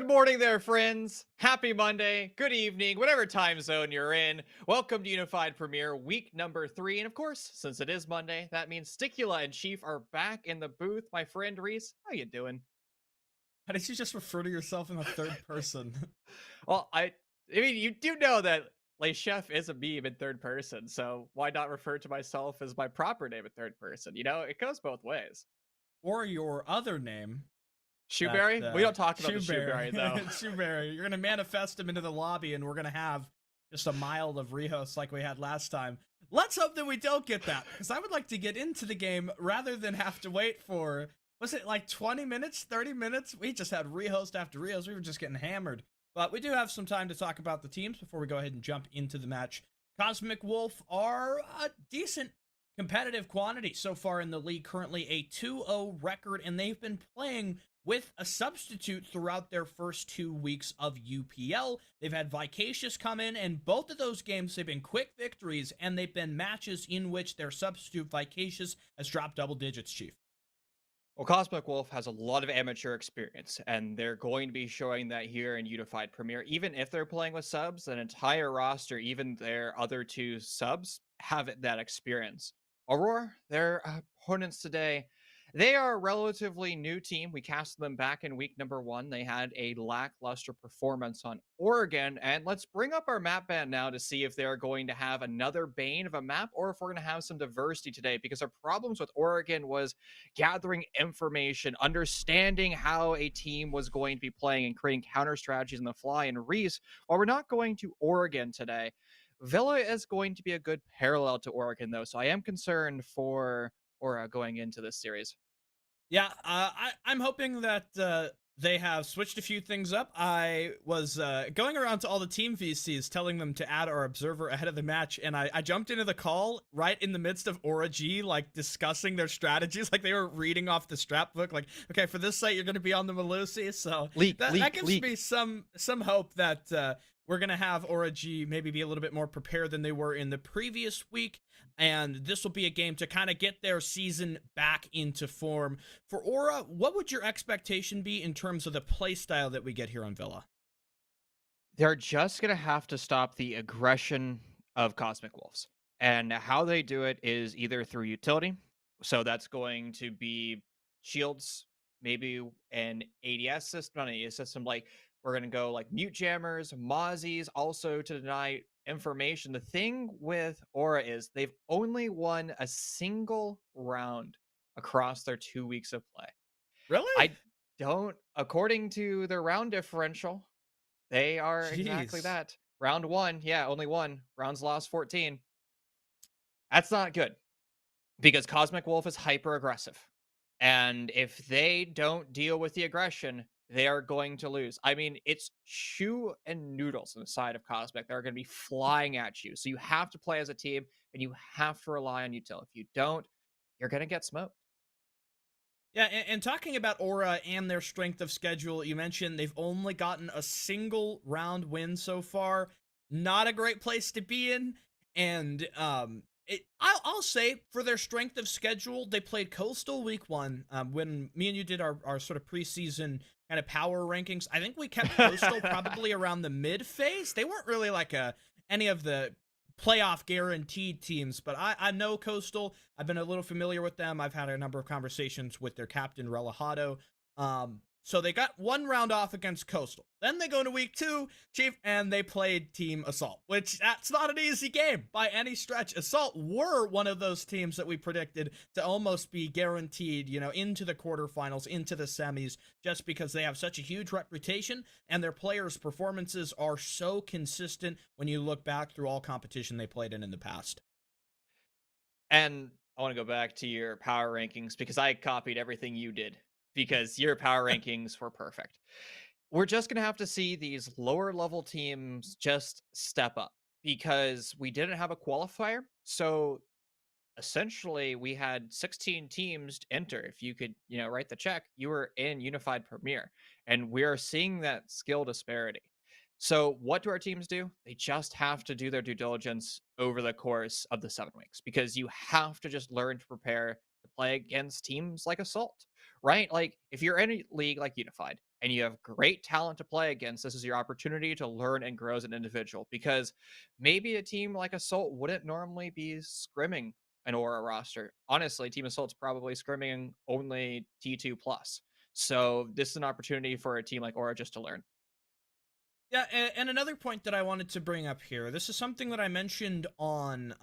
Good morning there, friends. Happy Monday. Good evening, whatever time zone you're in. Welcome to Unified Premiere week number 3. And of course, since it is Monday, that means Sticula and Chief are back in the booth. My friend Reese, how you doing? How did you just refer to yourself in the third person? Well, I mean, you do know that Le Chef is a meme in third person, so why not refer to myself as my proper name in third person? You know, it goes both ways. Or your other name that Shoeberry? We don't talk about the Shoeberry. Shoeberry though. Shoeberry. You're gonna manifest him into the lobby and we're gonna have just a mile of Rihos like we had last time. Let's hope that we don't get that, because I would like to get into the game rather than have to wait for, was it like 20 minutes, 30 minutes? We just had rehost after rehost. We were just getting hammered. But we do have some time to talk about the teams before we go ahead and jump into the match. Cosmic Wolf are a decent competitive quantity so far in the league, currently a 2-0 record, and they've been playing with a substitute throughout their first 2 weeks of UPL. They've had Vicacious come in, and both of those games, they've been quick victories, and they've been matches in which their substitute Vicacious has dropped double digits, Chief. Well, Cosmic Wolf has a lot of amateur experience, and they're going to be showing that here in Unified Premiere. Even if they're playing with subs, an entire roster, even their other two subs, have that experience. Aurora, their opponents today, they are a relatively new team. We cast them back in week number 1. They had a lackluster performance on Oregon. And let's bring up our map band now to see if they're going to have another Bane of a map or if we're going to have some diversity today, because our problems with Oregon was gathering information, understanding how a team was going to be playing and creating counter strategies on the fly. And Reese, while we're not going to Oregon today, Villa is going to be a good parallel to Oregon, though. So I am concerned for Aura going into this series. Yeah, I'm hoping that they have switched a few things up. I was going around to all the team VCs telling them to add our observer ahead of the match, and I jumped into the call right in the midst of Aura G, like discussing their strategies, like they were reading off the strap book. Like, okay, for this site, you're going to be on the Melusi, so Leak, that leak, gives leak. me some hope that we're going to have Aura G maybe be a little bit more prepared than they were in the previous week, and this will be a game to kind of get their season back into form. For Aura, what would your expectation be in terms of the play style that we get here on Villa? They're just going to have to stop the aggression of Cosmic Wolves. And how they do it is either through utility. So that's going to be shields, maybe an ADS system, not an ADS system. Like we're going to go like mute jammers, mozzies, also to deny information. The thing with Aura is they've only won a single round across their 2 weeks of play. Really? I don't, according to their round differential, they are exactly Jeez. that. Round 1, yeah, only 1. Rounds lost 14. That's not good because Cosmic Wolf is hyper aggressive. And if they don't deal with the aggression, they are going to lose. I mean, it's shoe and noodles on the side of Cosmic. They're going to be flying at you. So you have to play as a team and you have to rely on util. If you don't, you're going to get smoked. Yeah, and talking about Aura and their strength of schedule, you mentioned they've only gotten a single round win so far. Not a great place to be in. And I'll say for their strength of schedule, they played Coastal week 1. When me and you did our sort of preseason kind of power rankings, I think we kept Coastal probably around the mid phase. They weren't really like any of the playoff guaranteed teams, but I know Coastal. I've been a little familiar with them. I've had a number of conversations with their captain Relajado. So they got one round off against Coastal. Then they go to week 2, Chief, and they played Team Assault, which that's not an easy game by any stretch. Assault were one of those teams that we predicted to almost be guaranteed, into the quarterfinals, into the semis, just because they have such a huge reputation and their players' performances are so consistent when you look back through all competition they played in the past. And I want to go back to your power rankings because I copied everything you did because your power rankings were perfect. We're just going to have to see these lower level teams just step up because we didn't have a qualifier. So essentially, we had 16 teams to enter. If you could, write the check, you were in Unified Premier. And we are seeing that skill disparity. So, what do our teams do? They just have to do their due diligence over the course of the 7 weeks because you have to just learn to prepare to play against teams like Assault, right? Like, if you're in a league like Unified, and you have great talent to play against, this is your opportunity to learn and grow as an individual because maybe a team like Assault wouldn't normally be scrimming an Aura roster. Honestly, Team Assault's probably scrimming only T2 plus. So this is an opportunity for a team like Aura just to learn. Yeah, and another point that I wanted to bring up here. This is something that I mentioned on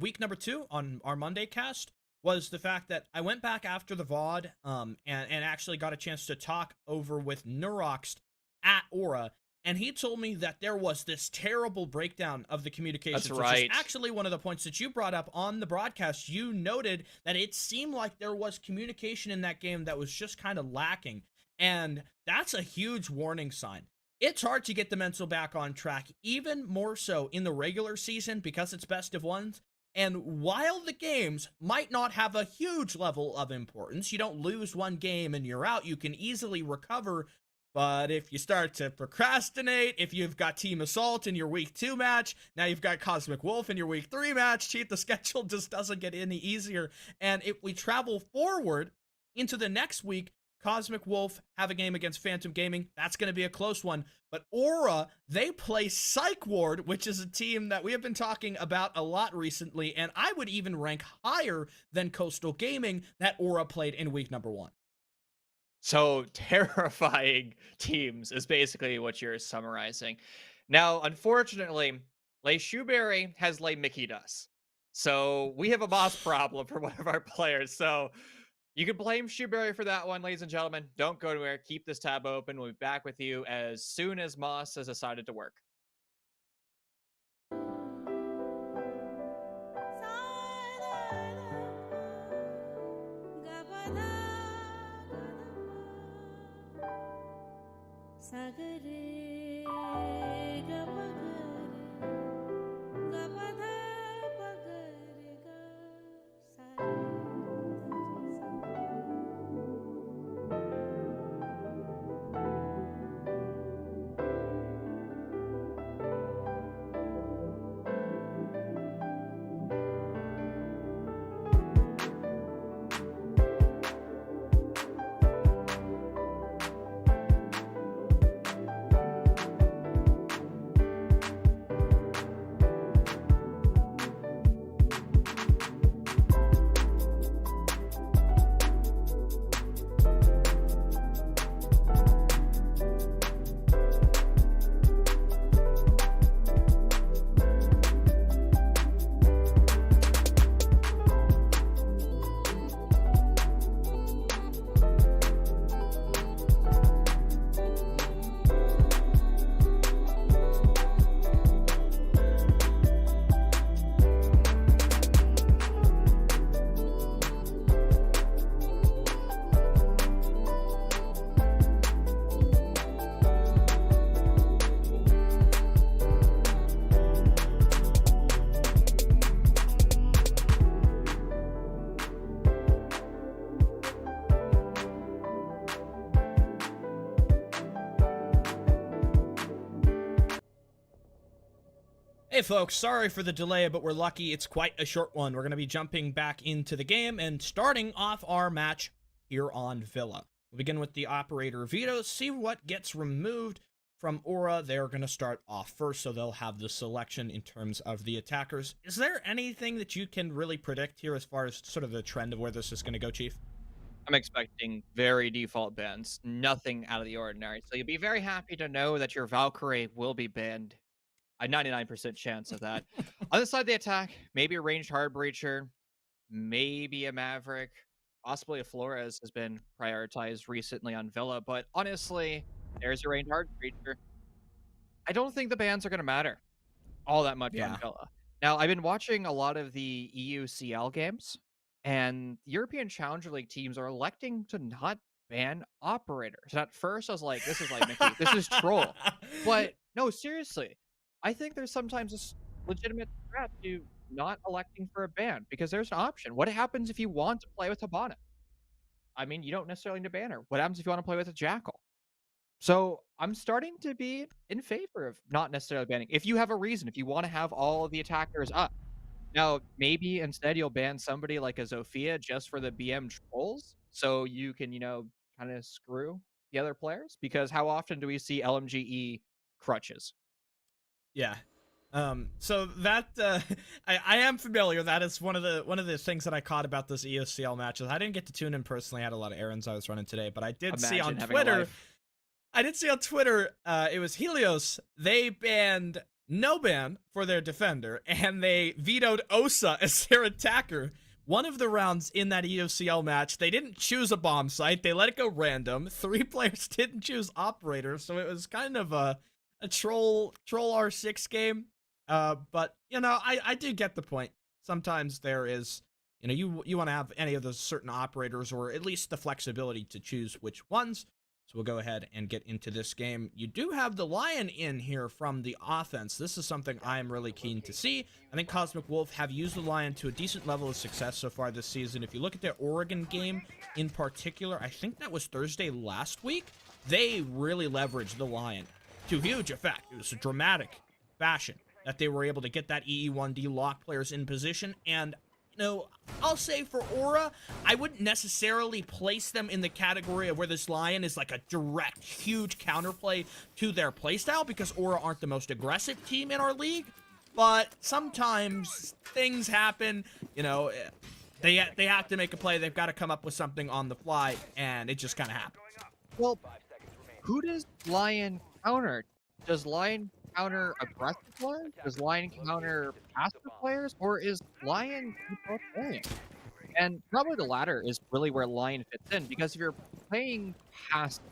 week number 2 on our Monday cast, was the fact that I went back after the VOD and actually got a chance to talk over with Neurox at Aura, and he told me that there was this terrible breakdown of the That's communications, which is right. actually one of the points that you brought up on the broadcast. You noted that it seemed like there was communication in that game that was just kind of lacking, and that's a huge warning sign. It's hard to get the mental back on track, even more so in the regular season because it's best of ones. And while the games might not have a huge level of importance, you don't lose one game and you're out, you can easily recover. But if you start to procrastinate, if you've got Team Assault in your week 2 match, now you've got Cosmic Wolf in your week 3 match, cheat, the schedule just doesn't get any easier. And if we travel forward into the next week, Cosmic Wolf have a game against Phantom Gaming. That's going to be a close one. But Aura, they play Psych Ward, which is a team that we have been talking about a lot recently, and I would even rank higher than Coastal Gaming that Aura played in week number 1. So terrifying teams is basically what you're summarizing. Now, unfortunately, Lei Shoeberry has Lei Mickey Dust. So we have a boss problem for one of our players. So you can blame Shoeberry for that one, ladies and gentlemen. Don't go anywhere. Keep this tab open. We'll be back with you as soon as Moss has decided to work. Hey folks, sorry for the delay, but we're lucky it's quite a short one. We're going to be jumping back into the game and starting off our match here on Villa. We'll begin with the operator Vito, see what gets removed from Aura. They're going to start off first, so they'll have the selection in terms of the attackers. Is there anything that you can really predict here as far as sort of the trend of where this is going to go, Chief? I'm expecting very default bans, nothing out of the ordinary. So you'll be very happy to know that your Valkyrie will be banned. A 99% chance of that. On the side of the attack, maybe a ranged hard breacher, maybe a Maverick, possibly a Flores has been prioritized recently on Villa, but honestly, there's your ranged hard breacher. I don't think the bans are going to matter all that much on Yeah. Villa. Now, I've been watching a lot of the EUCL games, and European Challenger League teams are electing to not ban operators. And at first, I was like, this is like Mickey, this is troll. But no, seriously, I think there's sometimes a legitimate threat to not electing for a ban because there's an option. What happens if you want to play with Hibana? I mean, you don't necessarily need a banner. What happens if you want to play with a Jackal? So I'm starting to be in favor of not necessarily banning. If you have a reason, if you want to have all of the attackers up. Now, maybe instead you'll ban somebody like a Zofia just for the BM trolls, so you can, kind of screw the other players, because how often do we see LMGE crutches? Yeah. So that I am familiar. That is one of the things that I caught about those EOCL matches. I didn't get to tune in personally. I had a lot of errands I was running today, but I did see on Imagine having a Twitter. life. I did see on Twitter. It was Helios. They banned no ban for their defender, and they vetoed Osa as their attacker. One of the rounds in that EOCL match, they didn't choose a bomb site. They let it go random. 3 players didn't choose operator, so it was kind of a troll R6 game. But you know, I do get the point. Sometimes there is, you know, you want to have any of those certain operators, or at least the flexibility to choose which ones. So we'll go ahead and get into this game. You do have the Lion in here from the offense. This is something I am really keen to see. I think Cosmic Wolf have used the Lion to a decent level of success so far this season. If you look at their Oregon game in particular, I think that was Thursday last week, they really leveraged the Lion to huge effect. It was a dramatic fashion that they were able to get that EE1D lock players in position. And you know, I'll say for Aura, I wouldn't necessarily place them in the category of where this Lion is like a direct, huge counterplay to their playstyle, because Aura aren't the most aggressive team in our league. But sometimes things happen, you know, they have to make a play. They've got to come up with something on the fly, and it just kind of happens. Well, who does Lion counter? Does Lion counter aggressive players? Does Lion counter passive players? Or is Lion both playing? And probably the latter is really where Lion fits in, because if you're playing passive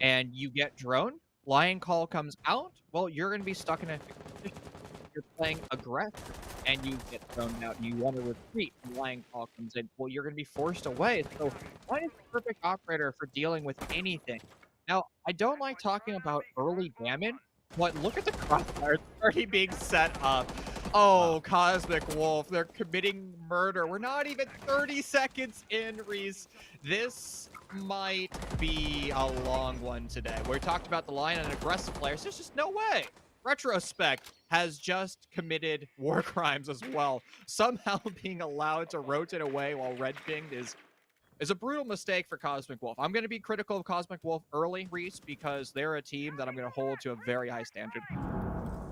and you get drone, Lion Call comes out, well, you're going to be stuck in a position. If you're playing aggressive and you get thrown out and you want to retreat, and Lion Call comes in, well, you're going to be forced away. So Lion is the perfect operator for dealing with anything. Now, I don't like talking about early damage, but look at the crossfires already being set up. Oh, Cosmic Wolf, they're committing murder. We're not even 30 seconds in, Reese. This might be a long one today. We talked about the Lion and aggressive players. There's just no way. Retrospect has just committed war crimes as well. Somehow being allowed to rotate away while red pinged is a brutal mistake for Cosmic Wolf. I'm going to be critical of Cosmic Wolf early, Reese, because they're a team that I'm going to hold to a very high standard.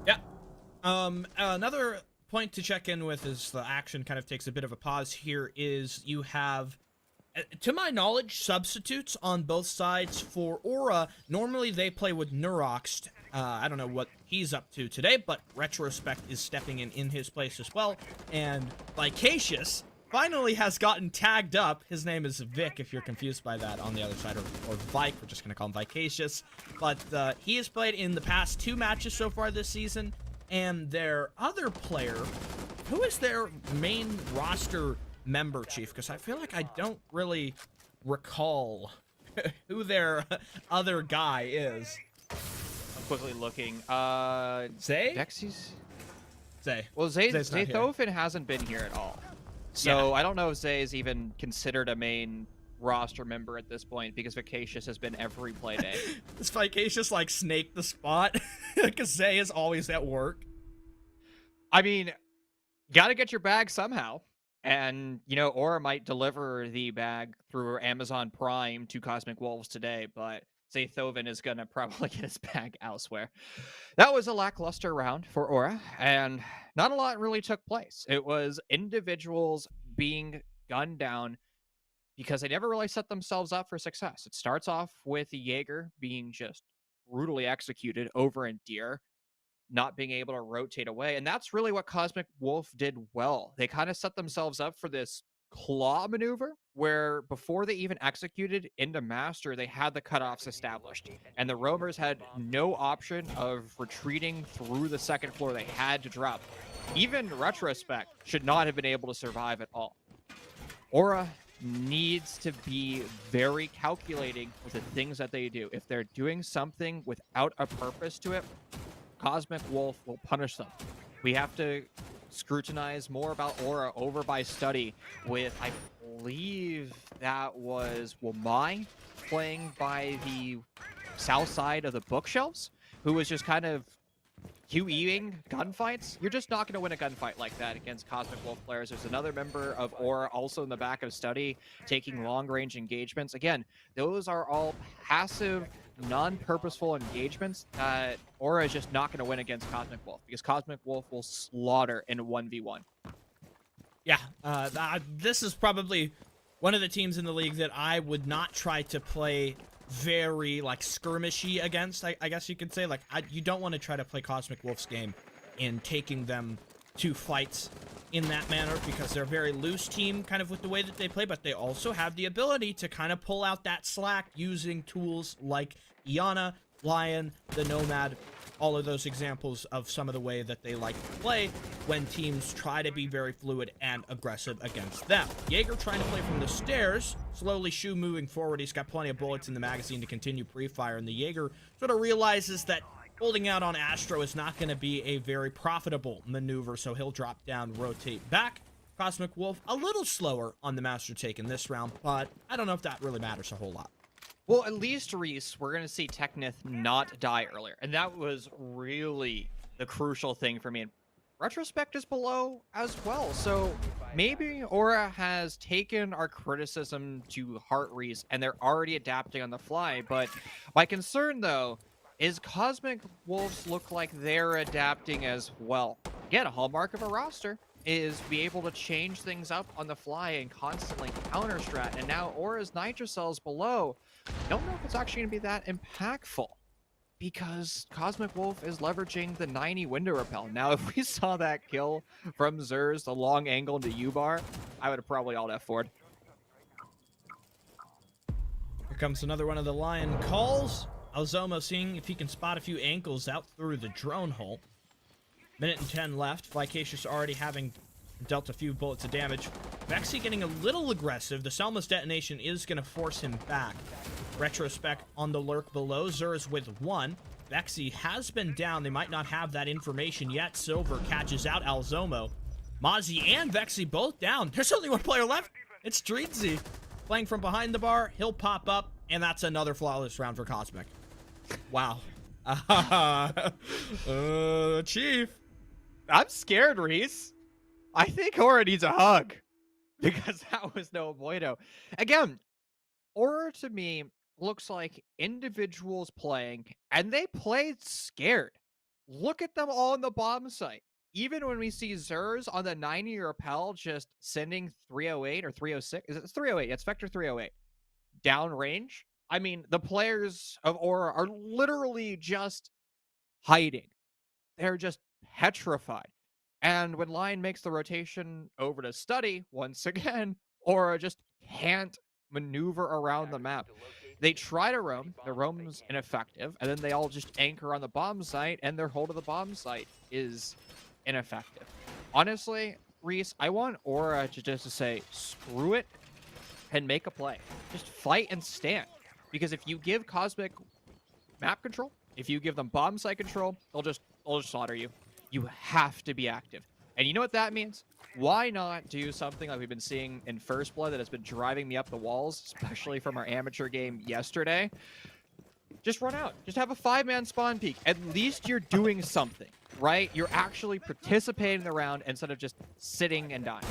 Yeah. Another point to check in with as the action kind of takes a bit of a pause here is you have, to my knowledge, substitutes on both sides for Aura. Normally they play with Nurox. I don't know what he's up to today, but Retrospect is stepping in his place as well. And Vicacious finally has gotten tagged up. His name is Vic, if you're confused by that on the other side, or Vike. We're just going to call him Vicacious. But he has played in the past 2 matches so far this season. And their other player, who is their main roster member, Chief? Because I feel like I don't really recall who their other guy is. I'm quickly looking. Zay? Dexy's? Zay. Well, Zay's not here. Zaythofen hasn't been here at all. So I don't know if Zay is even considered a main roster member at this point, because Vicacious has been every play day. This Vicacious like snake the spot because Zay is always at work. I mean, gotta get your bag somehow. And, you know, Aura might deliver the bag through Amazon Prime to Cosmic Wolves today, but Zaythoven is gonna probably get his bag elsewhere. That was a lackluster round for Aura, and not a lot really took place. It was individuals being gunned down because they never really set themselves up for success. It starts off with the Jaeger being just brutally executed over in Deer, not being able to rotate away. And that's really what Cosmic Wolf did well. They kind of set themselves up for this claw maneuver where before they even executed into Master, they had the cutoffs established. And the Roamers had no option of retreating through the second floor. They had to drop. Even Retrospect should not have been able to survive at all. Aura needs to be very calculating with the things that they do. If they're doing something without a purpose to it, Cosmic Wolf will punish them. We have to scrutinize more about Aura over by study with, I believe that was Wamai playing by the south side of the bookshelves, who was just kind of QEing gunfights, you're just not going to win a gunfight like that against Cosmic Wolf players. There's another member of Aura also in the back of Study taking long-range engagements. Again, those are all passive, non-purposeful engagements that Aura is just not going to win against Cosmic Wolf because Cosmic Wolf will slaughter in a 1v1. Yeah, this is probably one of the teams in the league that I would not try to play very like skirmishy against. I guess you could say like you don't want to try to play Cosmic Wolf's game in taking them to fights in that manner because they're a very loose team kind of with the way that they play, but they also have the ability to kind of pull out that slack using tools like Iana, Lion, the Nomad, all of those examples of some of the way that they like to play when teams try to be very fluid and aggressive against them. Jaeger trying to play from the stairs, slowly Shu moving forward. He's got plenty of bullets in the magazine to continue pre-fire, and the Jaeger sort of realizes that holding out on Astro is not going to be a very profitable maneuver, so he'll drop down, rotate back. Cosmic Wolf a little slower on the Master Take in this round, but I don't know if that really matters a whole lot. Well, at least, Reese, we're going to see Teknith not die earlier. And that was really the crucial thing for me. And Retrospect is below as well. So maybe Aura has taken our criticism to heart, Reese, and they're already adapting on the fly. But my concern, though, is Cosmic Wolves look like they're adapting as well. Again, a hallmark of a roster is be able to change things up on the fly and constantly counter strat. And now Aura's Nitrocells below. Don't know if it's actually going to be that impactful because Cosmic Wolf is leveraging the 90 window repel. Now, if we saw that kill from Zers, the long angle into U-bar, I would have probably alt F4'd. Here comes another one of the Lion calls. Alzomo seeing if he can spot a few ankles out through the drone hole. Minute and 10 left. Flycacious already having dealt a few bullets of damage. Vexy getting a little aggressive. The Selma's detonation is going to force him back. Retrospect on the lurk below. Zers with one. Vexy has been down. They might not have that information yet. Silver catches out Alzomo. Mozzie and Vexy both down. There's only one player left. It's Streetsy. Playing from behind the bar. He'll pop up. And that's another flawless round for Cosmic. Wow. Chief. I'm scared, Reese. I think Aura needs a hug because that was no bueno. Again, Aura to me looks like individuals playing, and they played scared. Look at them all on the bomb site. Even when we see Zers on the 90 repel just sending 308 or 306, it's 308, it's Vector 308, downrange. I mean, the players of Aura are literally just hiding. They're just petrified. And when Lion makes the rotation over to Study, once again, Aura just can't maneuver around the map. They try to roam, the roam's ineffective, and then they all just anchor on the bomb site, and their hold of the bomb site is ineffective. Honestly, Reese, I want Aura to just to say, screw it, and make a play. Just fight and stand. Because if you give Cosmic map control, if you give them bomb site control, they'll just slaughter you. You have to be active. And you know what that means? Why not do something like we've been seeing in First Blood that has been driving me up the walls, especially from our amateur game yesterday? Just run out. Just have a 5-man spawn peak. At least you're doing something, right? You're actually participating in the round instead of just sitting and dying.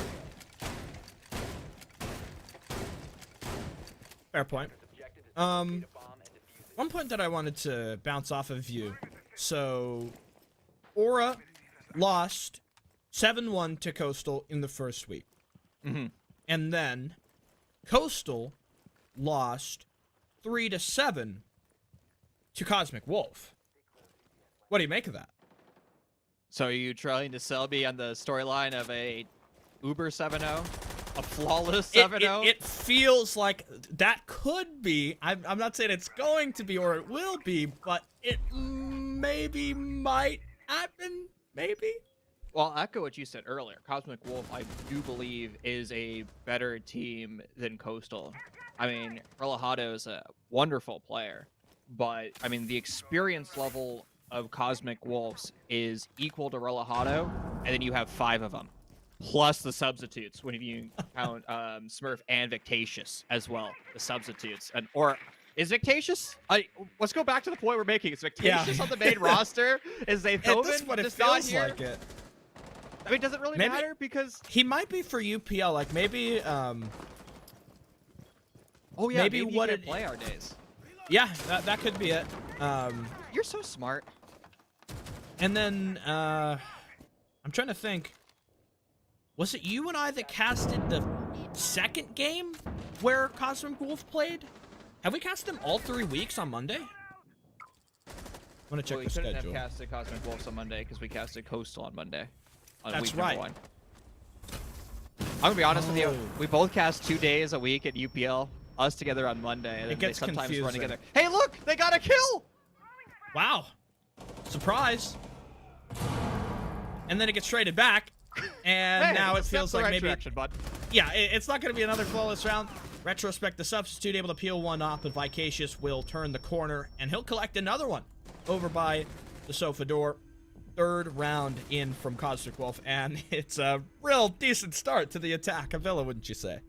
Fair point. One point that I wanted to bounce off of you. So, Aura lost 7-1 to Coastal in the first week. Mm-hmm. And then Coastal lost 3-7 to Cosmic Wolf. What do you make of that? So are you trying to sell me on the storyline of a Uber 7-0? A flawless 7-0? It feels like that could be. I'm not saying it's going to be or it will be, but it maybe might happen. Maybe. Well, I'll echo what you said earlier. Cosmic Wolf, I do believe, is a better team than Coastal. I mean, Relajado is a wonderful player, but, I mean, the experience level of Cosmic Wolves is equal to Relajado, and then you have 5 of them. Plus the substitutes, when you count Smurf and Victatious as well, the substitutes. Or Is Victatious? Let's go back to the point we're making. Is Yeah. Victatious on the main roster? Is At this Zaythoven point, it just not feels here? like it. I mean, does it really Maybe- matter? Because He might be for UPL, like maybe, oh yeah, maybe maybe what he can't it- play our days. yeah, that could be it. You're so smart. And then, I'm trying to think. Was it you and I that casted the second game where Cosmic Wolf played? Have we cast him all 3 weeks on Monday? I'm gonna check Well, we the couldn't schedule. have casted Cosmic Wolves on Monday because we casted Coastal on Monday. On That's week number right. 1. I'm gonna be honest with you. Oh. We both cast 2 days a week at UPL. Us together on Monday, and It then gets they sometimes run confusing. together. Hey, look! They got a kill! Wow. Surprise. And then it gets traded back. And Hey, now it it's a step feels in the like right maybe... direction, bud. Yeah, it's not going to be another flawless round. Retrospect, the substitute, able to peel one off, but Vicacious will turn the corner, and he'll collect another one over by the sofa door. Third round in from Cosmic Wolf, and it's a real decent start to the attack of Villa, wouldn't you say?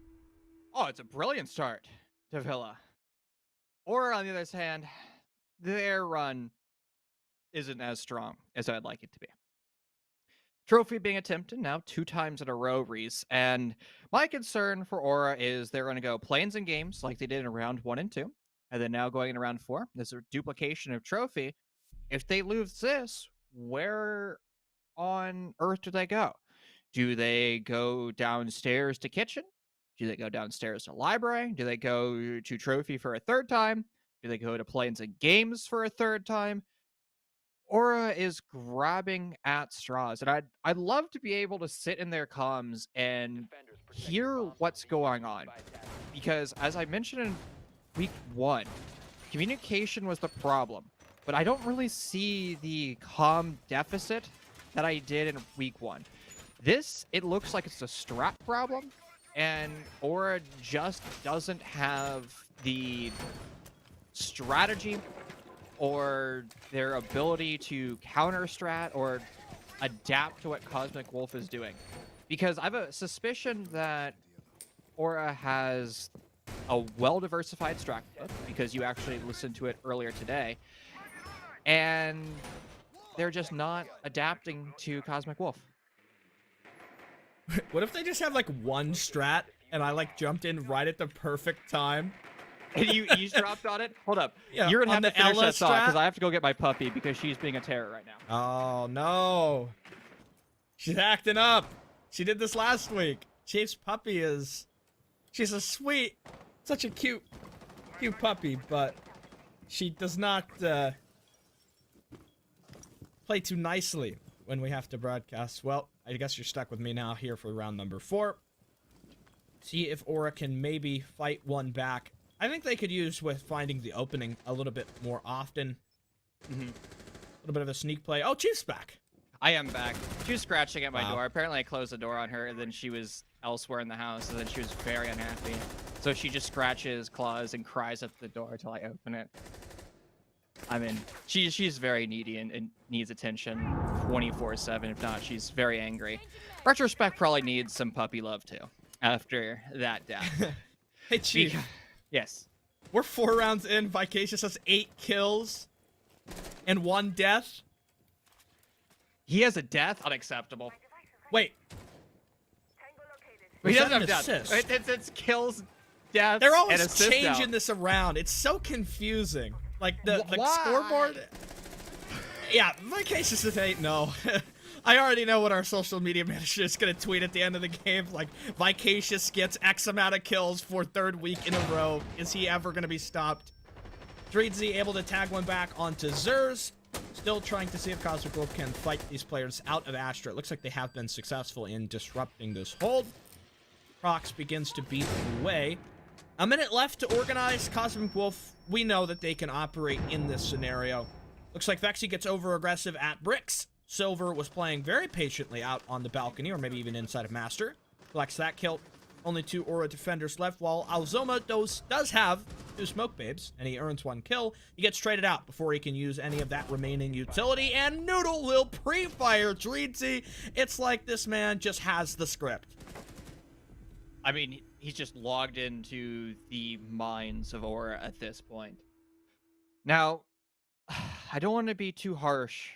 Oh, it's a brilliant start to Villa. Or on the other hand, their run isn't as strong as I'd like it to be. Trophy being attempted now 2 times in a row, Reese. And my concern for Aura is they're going to go planes and games like they did in round 1 and 2. And then now going into round 4, there's a duplication of Trophy. If they lose this, where on earth do they go? Do they go downstairs to kitchen? Do they go downstairs to library? Do they go to Trophy for a 3rd time? Do they go to planes and games for a 3rd time? Aura is grabbing at straws, and I'd love to be able to sit in their comms and hear what's going on, because as I mentioned in week 1, communication was the problem, but I don't really see the comm deficit that I did in week 1. This, it looks like it's a strat problem, and Aura just doesn't have the strategy or their ability to counter strat or adapt to what Cosmic Wolf is doing. Because I have a suspicion that Aura has a well-diversified strat book, because you actually listened to it earlier today, and they're just not adapting to Cosmic Wolf. What if they just have like one strat and I like jumped in right at the perfect time? And you dropped on it? Hold up. Yeah, You're going to on have to the finish Ella that thought, strat? because I have to go get my puppy because she's being a terror right now. Oh no. She's acting up. She did this last week. Chief's puppy she's a sweet, such a cute puppy, but she does not play too nicely when we have to broadcast. Well, I guess you're stuck with me now here for round number 4. See if Aura can maybe fight one back. I think they could use with finding the opening a little bit more often. A little bit of a sneak play. Oh, Chief's back. I am back. She was scratching at my Wow. door. Apparently, I closed the door on her, and then she was elsewhere in the house, and then she was very unhappy. So she just scratches, claws, and cries at the door until I open it. I mean, she's very needy and needs attention 24/7. If not, she's very angry. Retrospect probably needs some puppy love too after that death. Hey, Chief. Yes. We're 4 rounds in. Vicacious has 8 kills and 1 death. He has a death? Unacceptable. Wait, He Was doesn't that have an death. assist? It's kills, deaths, they're and always assists changing now. this around. It's so confusing. Like the Why? scoreboard. Yeah, Vicacious is 8. No. I already know what our social media manager is going to tweet at the end of the game. Like, Vicacious gets X amount of kills for 3rd week in a row. Is he ever going to be stopped? Dreedsy able to tag one back onto Zers. Still trying to see if Cosmic Wolf can fight these players out of Astra. It looks like they have been successful in disrupting this hold. Prox begins to beat away. A minute left to organize. Cosmic Wolf, we know that they can operate in this scenario. Looks like Vexy gets over aggressive at Bricks. Silver was playing very patiently out on the balcony, or maybe even inside of Master. Collects that kill. Only 2 Aura defenders left, while Alzoma does have 2 Smoke Babes, and he earns 1 kill. He gets traded out before he can use any of that remaining utility, and Noodle will pre-fire Dreedsy. It's like this man just has the script. I mean, he's just logged into the minds of Aura at this point. Now, I don't want to be too harsh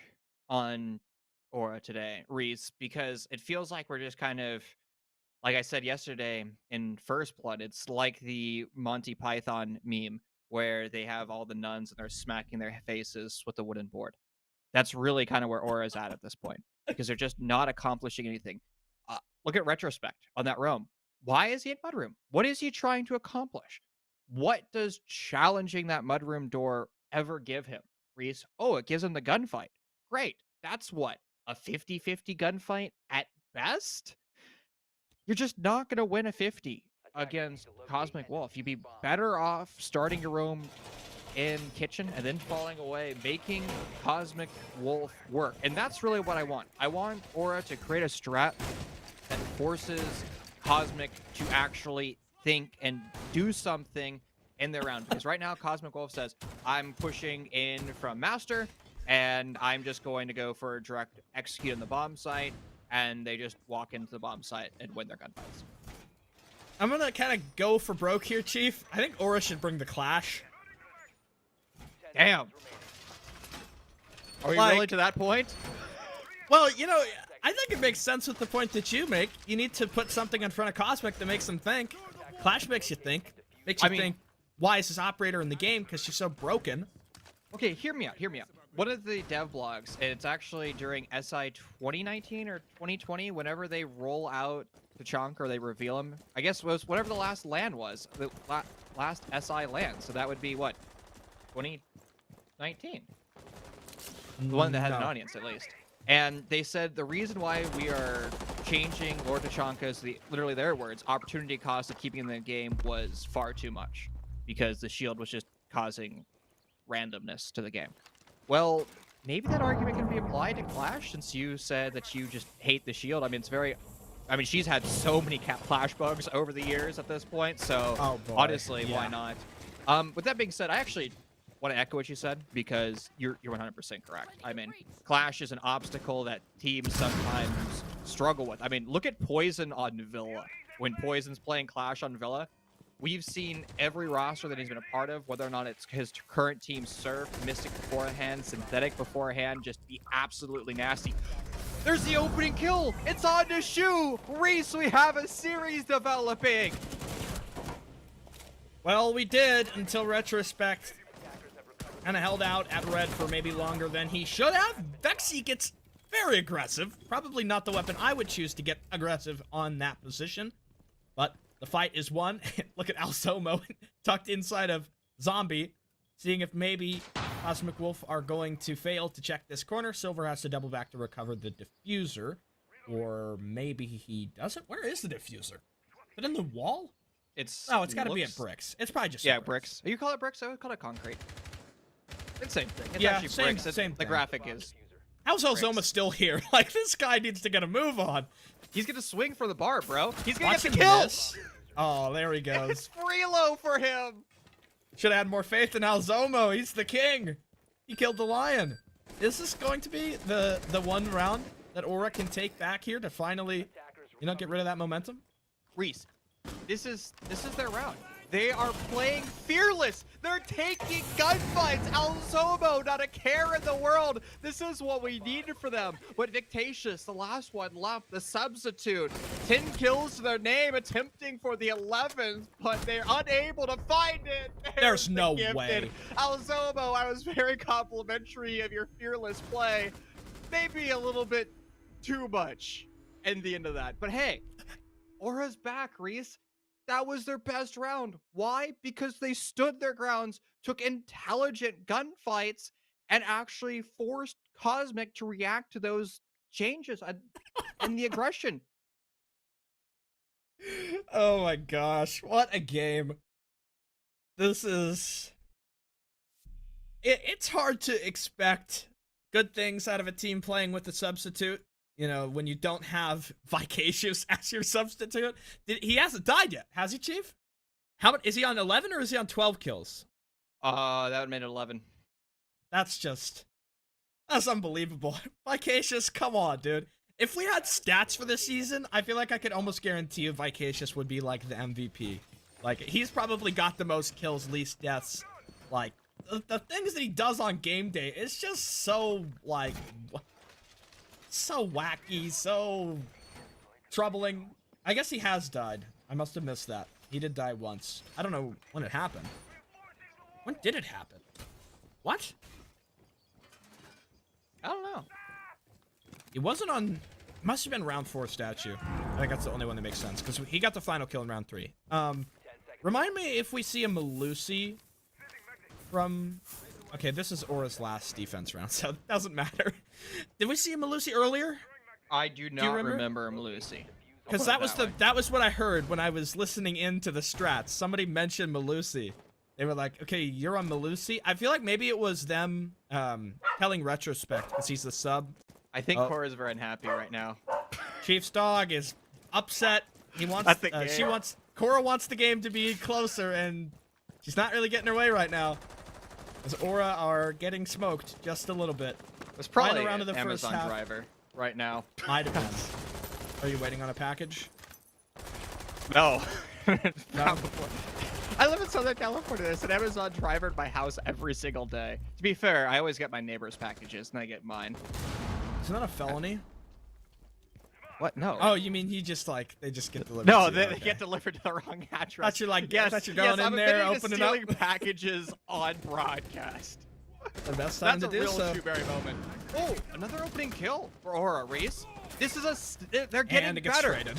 on Aura today, Reese, because it feels like we're just kind of, like I said yesterday in First Blood, it's like the Monty Python meme where they have all the nuns and they're smacking their faces with the wooden board. That's really kind of where Aura's at this point because they're just not accomplishing anything. Look at Retrospect on that roam. Why is he in Mudroom? What is he trying to accomplish? What does challenging that Mudroom door ever give him, Reese? Oh, it gives him the gunfight. Great. That's what? A 50-50 gunfight at best? You're just not going to win a 50 against Cosmic Wolf. You'd be better off starting your roam in kitchen and then falling away, making Cosmic Wolf work. And that's really what I want. I want Aura to create a strat that forces Cosmic to actually think and do something in their round. Because right now, Cosmic Wolf says, I'm pushing in from Master, and I'm just going to go for a direct execute on the bomb site, and they just walk into the bomb site and win their gunfights. I'm going to kind of go for broke here, Chief. I think Aura should bring the Clash. Damn. Are we really to that point? Well, you know, I think it makes sense with the point that you make. You need to put something in front of Cosmic that makes them think. Clash makes you think. Makes you think, why is this operator in the game? Because she's so broken. Okay, hear me out. Hear me out. One of the dev blogs, it's actually during SI 2019 or 2020, whenever they roll out the chunk or they reveal him. I guess it was whatever the last LAN was. The last SI LAN. So that would be what? 2019. The one that had an audience, at least. And they said the reason why we are changing Lord Tachanka's, literally their words, opportunity cost of keeping him in the game was far too much. Because the shield was just causing randomness to the game. Well, maybe that argument can be applied to Clash, since you said that you just hate the shield. I mean, it's very... I mean, she's had so many Clash bugs over the years at this point, so honestly, why not? With that being said, I actually want to echo what you said, because you're 100% correct. I mean, Clash is an obstacle that teams sometimes struggle with. I mean, look at Poison on Villa. When Poison's playing Clash on Villa, we've seen every roster that he's been a part of, whether or not it's his current team Surf, Mystic beforehand, Synthetic beforehand, just be absolutely nasty. There's the opening kill. It's on the shoe. Reese, we have a series developing. Well, we did until Retrospect kind of held out at red for maybe longer than he should have. Vexy gets very aggressive. Probably not the weapon I would choose to get aggressive on that position. But the fight is won. Look at Alzomo tucked inside of Zombie, seeing if maybe Cosmic Wolf are going to fail to check this corner. Silver has to double back to recover the diffuser. Or maybe he doesn't. Where is the diffuser? Is it in the wall? It's got to be at bricks. It's probably just bricks. You call it bricks? I would call it concrete. It's the same thing. It's actually same, bricks. Same the thing. graphic is. How's Alzoma still here? Like, this guy needs to get a move on. He's gonna swing for the bar, bro. He's gonna Watch get the kill. Oh, there he goes. It's Freelo for him. Should have had more faith in Alzomo. He's the king. He killed the lion. Is this going to be the one round that Aura can take back here to finally, get rid of that momentum? Reese, this is their round. They are playing fearless. They're taking gunfights. Alzomo, not a care in the world. This is what we needed for them. But Victatious, the last one left, the substitute. 10 kills to their name, attempting for the 11th, but they're unable to find it. There's no way. Alzomo, I was very complimentary of your fearless play. Maybe a little bit too much in the end of that. But hey, Aura's back, Reese. That was their best round. Why? Because they stood their grounds, took intelligent gunfights, and actually forced Cosmic to react to those changes and the aggression. Oh my gosh, what a game. This is... It's hard to expect good things out of a team playing with a substitute. When you don't have Vicacious as your substitute. He hasn't died yet, has he, Chief? Is he on 11 or is he on 12 kills? That would make it 11. That's unbelievable. Vicacious, come on, dude. If we had stats for this season, I feel like I could almost guarantee you Vicacious would be like the MVP. Like, he's probably got the most kills, least deaths. Like, the things that he does on game day, it's just so, like, so wacky, so troubling. I guess he has died. I must have missed that. He did die once. I don't know when it happened. When did it happen? What? I don't know. It wasn't on... Must have been round 4 statue. I think that's the only one that makes sense, because he got the final kill in round 3. Remind me if we see a Melusi from... Okay, this is Aura's last defense round, so it doesn't matter. Did we see a Melusi earlier? I do not remember Melusi. Because that was what I heard when I was listening into the strats. Somebody mentioned Melusi. They were like, okay, you're on Melusi? I feel like maybe it was them telling Retrospect, because he's the sub. I think Cora's very unhappy right now. Chief's dog is upset. He wants Cora wants the game to be closer, and she's not really getting her way right now. As Aura are getting smoked just a little bit. It's probably around to the Amazon first half. driver right now. Might depends. Are you waiting on a package? No. No? I live in Southern California. There's an Amazon driver at my house every single day. To be fair, I always get my neighbor's packages, and I get mine. Isn't that a felony? What? No. Oh, you mean he just like they just get delivered? No, to you. they get delivered to the wrong address. Thought you're like, yes, thought you're going in I'm there, admitting to opening stealing up. packages on broadcast. The best time That's to a do real so. Shuberry moment. Oh, another opening kill for Aura, Reese. This is they're getting And it gets better. traded.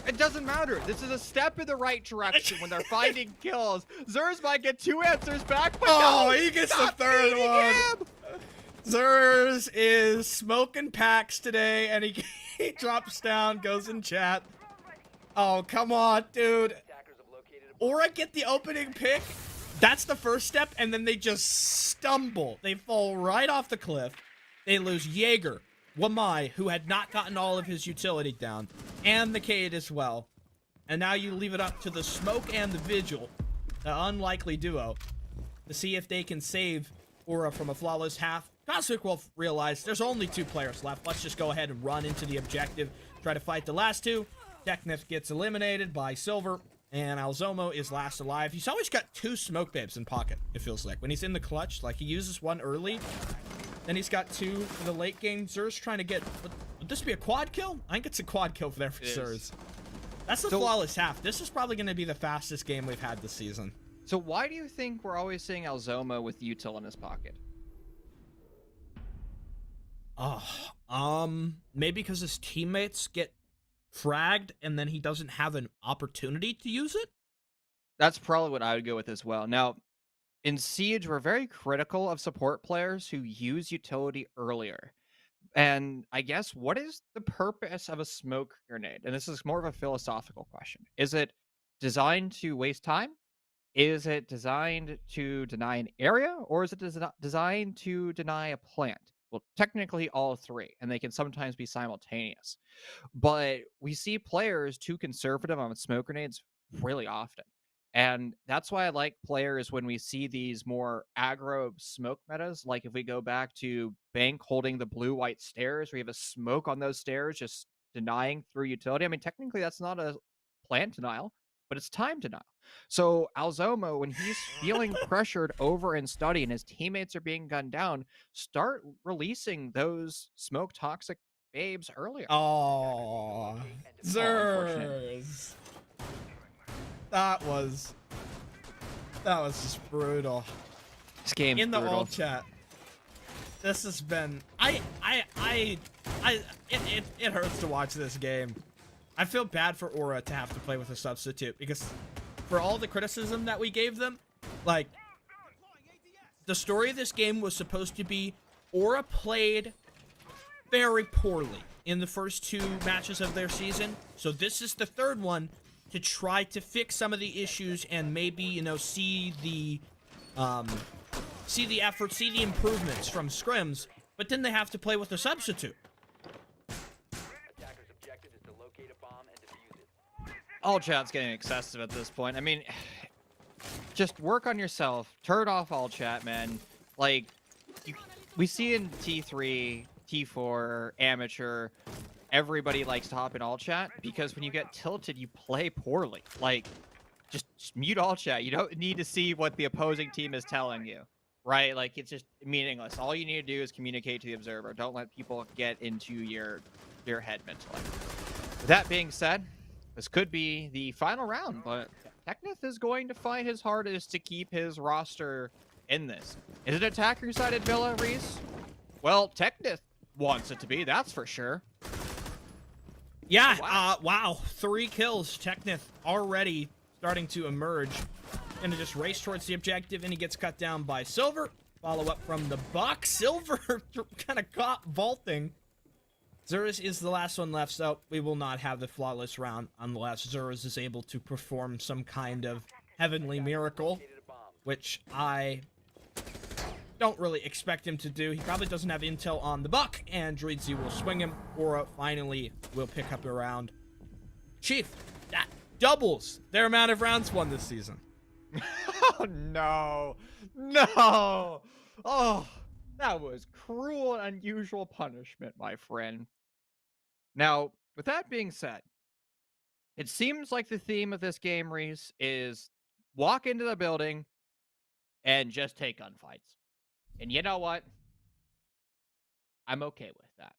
It doesn't matter. This is a step in the right direction when they're finding kills. Zers might get 2 answers back, but Oh, no, he gets the stop third beating one. him. Zers is smoking packs today, and he drops down, goes in chat. Oh, come on, dude. Aura get the opening pick. That's the first step, and then they just stumble. They fall right off the cliff. They lose Jaeger, Wamai, who had not gotten all of his utility down, and the Cade as well. And now you leave it up to the Smoke and the Vigil, the unlikely duo, to see if they can save Aura from a flawless half. Cosmic Wolf realized there's only 2 players left. Let's just go ahead and run into the objective, try to fight the last 2. Teknith gets eliminated by Silver, and Alzomo is last alive. He's always got 2 smoke babes in pocket, it feels like. When he's in the clutch, like he uses one early, then he's got 2 for the late game. Zer's trying to get... Would this be a quad kill? I think it's a quad kill for there for Zer's. That's the flawless half. This is probably going to be the fastest game we've had this season. So why do you think we're always seeing Alzomo with util in his pocket? Maybe because his teammates get fragged and then he doesn't have an opportunity to use it? That's probably what I would go with as well. Now, in Siege, we're very critical of support players who use utility earlier. And I guess, what is the purpose of a smoke grenade? And this is more of a philosophical question. Is it designed to waste time? Is it designed to deny an area? Or is it designed to deny a plant? Well, technically all 3, and they can sometimes be simultaneous. But we see players too conservative on smoke grenades really often. And that's why I like players when we see these more aggro smoke metas. Like if we go back to Bank holding the blue-white stairs, where you have a smoke on those stairs, just denying through utility. I mean, technically that's not a plant denial, but it's time denial. So Alzomo, when he's feeling pressured over in study and his teammates are being gunned down, start releasing those smoke toxic babes earlier. Oh, Zers. That was just brutal. This game's in the brutal. old chat. This has been it hurts to watch this game. I feel bad for Aura to have to play with a substitute, because for all the criticism that we gave them, like, the story of this game was supposed to be Aura played very poorly in the first 2 matches of their season. So this is the 3rd one to try to fix some of the issues and maybe, you know, see the effort, see the improvements from scrims, but then they have to play with a substitute. All chat's getting excessive at this point. I mean, just work on yourself. Turn off all chat, man. Like, we see in T3, T4, Amateur, everybody likes to hop in all chat because when you get tilted, you play poorly. Like, just mute all chat. You don't need to see what the opposing team is telling you, right? Like, it's just meaningless. All you need to do is communicate to the observer. Don't let people get into your head mentally. With that being said, this could be the final round, but Teknith is going to fight his hardest to keep his roster in this. Is it attacker-sided Villa, Reese? Well, Teknith wants it to be, that's for sure. Yeah, Wow. wow. 3 kills. Teknith already starting to emerge. Gonna just race towards the objective, and he gets cut down by Silver. Follow up from the Buck. Silver kind of caught vaulting. Zurus is the last one left, so we will not have the flawless round unless Zurus is able to perform some kind of heavenly miracle, which I don't really expect him to do. He probably doesn't have intel on the Buck, and Dreedsy will swing him. Aura finally will pick up a round. Chief, that doubles their amount of rounds won this season. Oh, no. No. Oh, that was cruel and unusual punishment, my friend. Now, with that being said, it seems like the theme of this game, Reese, is walk into the building and just take gunfights. And you know what? I'm okay with that.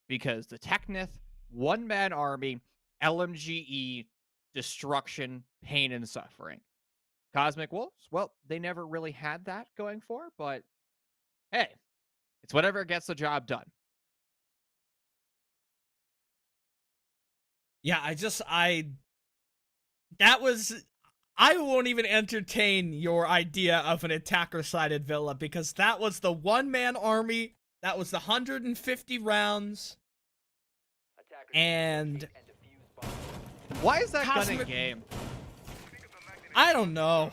Because the Teknith, one-man army, LMGE, destruction, pain, and suffering. Cosmic Wolves, well, they never really had that going for, but hey, it's whatever gets the job done. Yeah, I won't even entertain your idea of an attacker-sided Villa, because that was the one-man army, that was the 150 rounds, and Why is that gun in Cosmic- game? I don't know.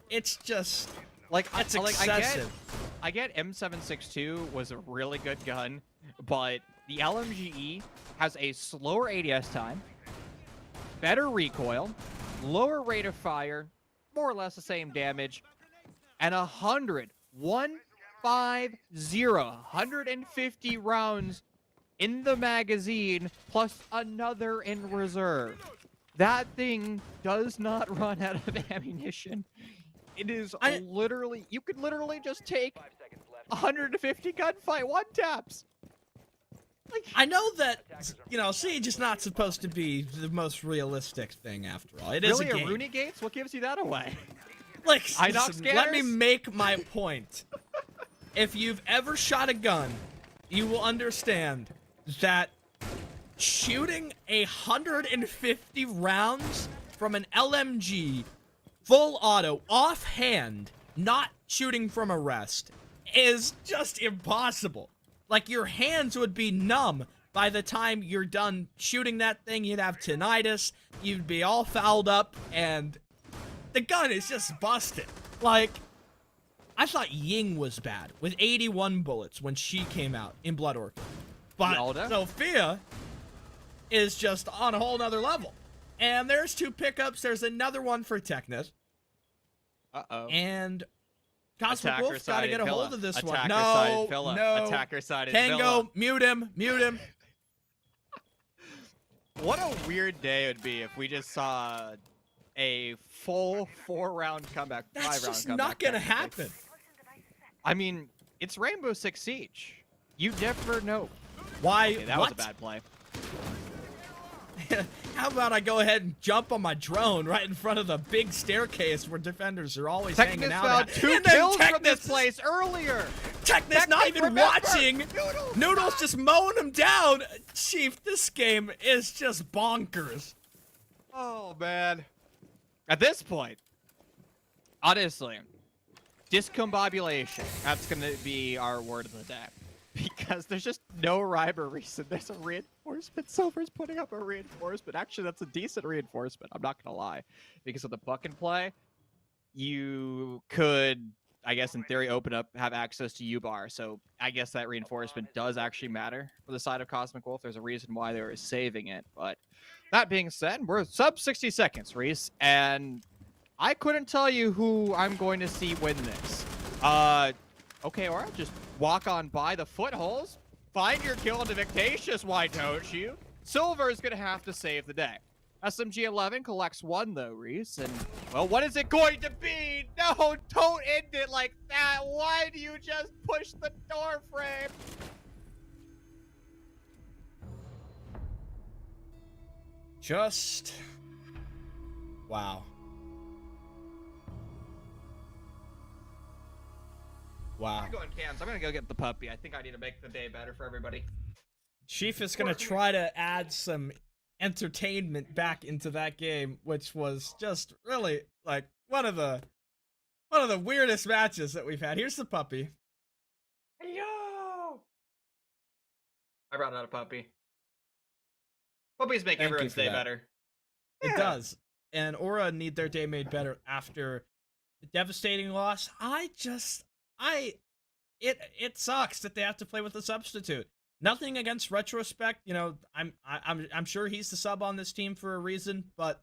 It's just, Like, it's I excessive. get M762 was a really good gun, but the LMGE has a slower ADS time, better recoil, lower rate of fire, more or less the same damage, and 150 rounds in the magazine, plus another in reserve. That thing does not run out of ammunition. It is literally, you could literally just take 150 gunfight one-taps. Like, I know that, Siege is not supposed to be the most realistic thing after all. It is really, a game. Rooney Gates? What gives you that away? Like, Inox listen, let me scanners? make my point. If you've ever shot a gun, you will understand that shooting 150 rounds from an LMG, full auto, offhand, not shooting from a rest, is just impossible. Like, your hands would be numb by the time you're done shooting that thing. You'd have tinnitus, you'd be all fouled up, and the gun is just busted. Like, I thought Ying was bad with 81 bullets when she came out in Blood Orchid. But Zelda? Sophia is just on a whole nother level. And there's 2 pickups. There's another one for Teknith. Uh-oh. And Cosmic Wolf's got to get a hold of this one. Attacker-sided No, Villa. no. Attacker-sided Tango, Villa. mute him, mute him. What a weird day it would be if we just saw a full 4-round comeback, 5-round That's just comeback. not going to technically. happen. I mean, it's Rainbow Six Siege. You never know. Why? Okay, that what? was a bad play. How about I go ahead and jump on my drone right in front of the big staircase where defenders are always hanging Teknith out found at. 2 And then kills from this Teknith's- place earlier. Teknith's not even remember. watching. Noodle's just mowing him down. Chief, this game is just bonkers. Oh, man. At this point, honestly, discombobulation. That's going to be our word of the day. Because there's just no rhyme or reason. There's a reinforcement. Silver's putting up a reinforcement. Actually, that's a decent reinforcement. I'm not going to lie. Because of the buck and play, you could, I guess, in theory, have access to U-Bar. So I guess that reinforcement does actually matter for the side of Cosmic Wolf. There's a reason why they were saving it. But that being said, we're sub 60 seconds, Reese. And I couldn't tell you who I'm going to see win this. Okay, Aura, just walk on by the footholds. Find your kill into Victatious, why don't you? Silver is going to have to save the day. SMG-11 collects one, though, Reese. And, well, what is it going to be? No, don't end it like that. Why do you just push the door frame? Just... wow. Wow. I'm going cams. I'm going to go get the puppy. I think I need to make the day better for everybody. Chief is going to try to add some entertainment back into that game, which was just really like one of the weirdest matches that we've had. Here's the puppy. Hey, yo! I brought out a puppy. Puppies make Thank you everyone's for day that. better. It does. And Aura need their day made better after the devastating loss. It sucks that they have to play with a substitute. Nothing against Retrospect, you know, I'm sure he's the sub on this team for a reason, but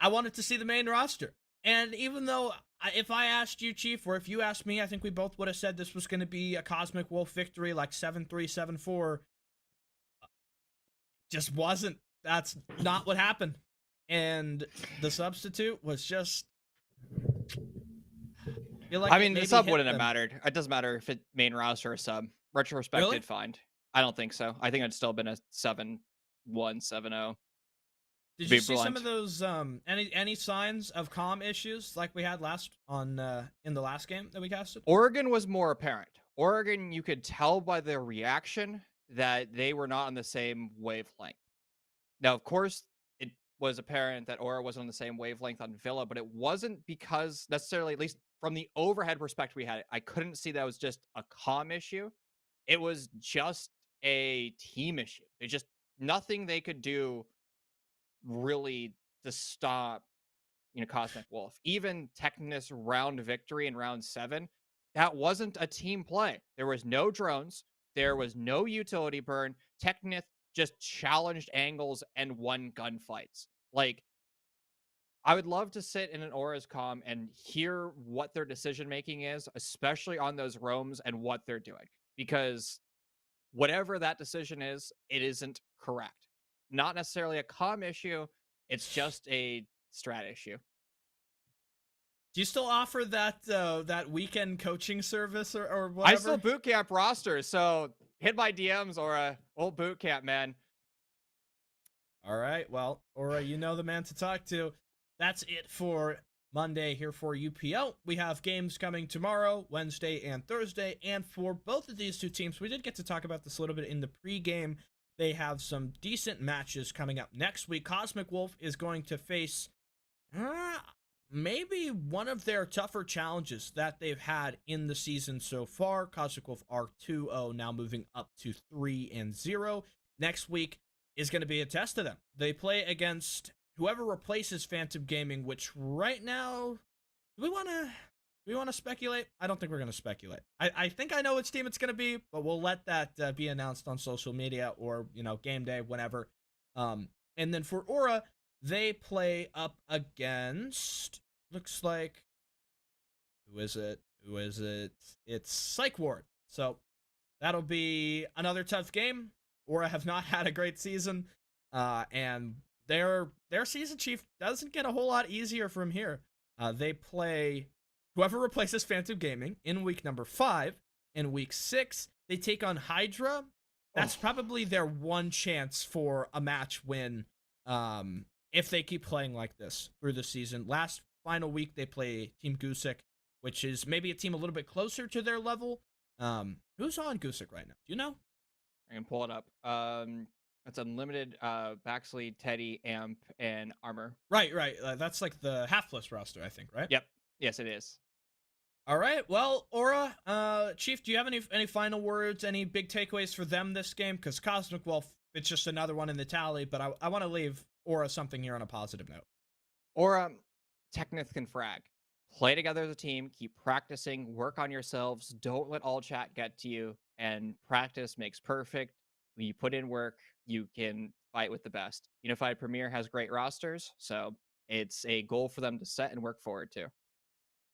I wanted to see the main roster. And even though if I asked you, Chief, or if you asked me, I think we both would have said this was going to be a Cosmic Wolf victory like 7-3, 7-4. Just wasn't. That's not what happened. And the substitute was just... I mean, the sub wouldn't have mattered. It doesn't matter if it main roster or sub. Retrospect Really? did find. I don't think so. I think it'd still been a 7-1, 7-0. Did you see some of those any signs of comm issues like we had last on in the last game that we casted? Oregon was more apparent. Oregon, you could tell by their reaction that they were not on the same wavelength. Now, of course, it was apparent that Aura wasn't on the same wavelength on Villa, but it wasn't because necessarily, at least from the overhead perspective we had, I couldn't see that was just a comm issue. It was just a team issue. It just nothing they could do really to stop, you know, Cosmic Wolf. Even Technus round victory in round 7, that wasn't a team play. There was no drones. There was no utility burn. Technus just challenged angles and won gunfights. Like, I would love to sit in an Aura's comm and hear what their decision making is, especially on those roams and what they're doing. Because whatever that decision is, it isn't correct. Not necessarily a comm issue, it's just a strat issue. Do you still offer that weekend coaching service or whatever? I still boot camp rosters, so hit my DMs or a old boot camp, man. All right, well, Aura, you know the man to talk to. That's it for Monday here for UPL. We have games coming tomorrow, Wednesday, and Thursday. And for both of these two teams, we did get to talk about this a little bit in the pregame. They have some decent matches coming up next week. Cosmic Wolf is going to face maybe one of their tougher challenges that they've had in the season so far. Cosmic Wolf are 2-0, now moving up to 3-0. Next week is going to be a test to them. They play against whoever replaces Phantom Gaming, which right now, do we want to speculate? I don't think we're going to speculate. I think I know which team it's going to be, but we'll let that be announced on social media or, you know, game day, whenever. And then for Aura, they play up against, looks like, who is it? It's Psych Ward. So that'll be another tough game. Aura have not had a great season, and their season, Chief, doesn't get a whole lot easier from here. They play whoever replaces Phantom Gaming in week number 5. In week 6, they take on Hydra. That's probably their one chance for a match win if they keep playing like this through the season. Last final week, they play Team Gusick, which is maybe a team a little bit closer to their level. Who's on Gusick right now? Do you know? I can pull it up. It's unlimited Baxley, Teddy, Amp, and Armor. Right. That's like the Half-Plus roster, I think, right? Yep. Yes, it is. All right. Well, Aura, Chief, do you have any final words, any big takeaways for them this game? Because Cosmic Wolf, it's just another one in the tally, but I want to leave Aura something here on a positive note. Aura, Technith can frag. Play together as a team, keep practicing, work on yourselves, don't let all chat get to you, and practice makes perfect. When you put in work, you can fight with the best. Unified Premier has great rosters, so it's a goal for them to set and work forward to.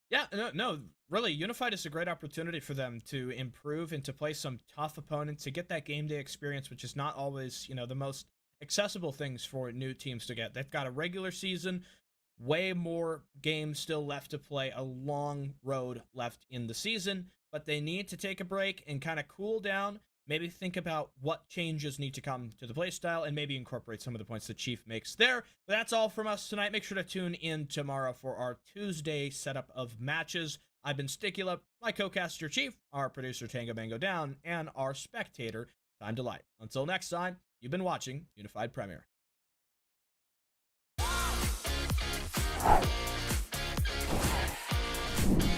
Yeah, no, really, Unified is a great opportunity for them to improve and to play some tough opponents, to get that game day experience, which is not always, the most accessible things for new teams to get. They've got a regular season, way more games still left to play, a long road left in the season, but they need to take a break and kind of cool down, maybe think about what changes need to come to the playstyle, and maybe incorporate some of the points that Chief makes there. But that's all from us tonight. Make sure to tune in tomorrow for our Tuesday setup of matches. I've been Sticula, my co-caster Chief, our producer Tango Mango Down, and our spectator Time Delight. Until next time, you've been watching Unified Premier.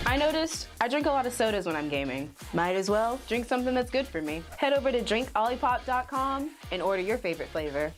I noticed I drink a lot of sodas when I'm gaming. Might as well drink something that's good for me. Head over to drinkolipop.com and order your favorite flavor.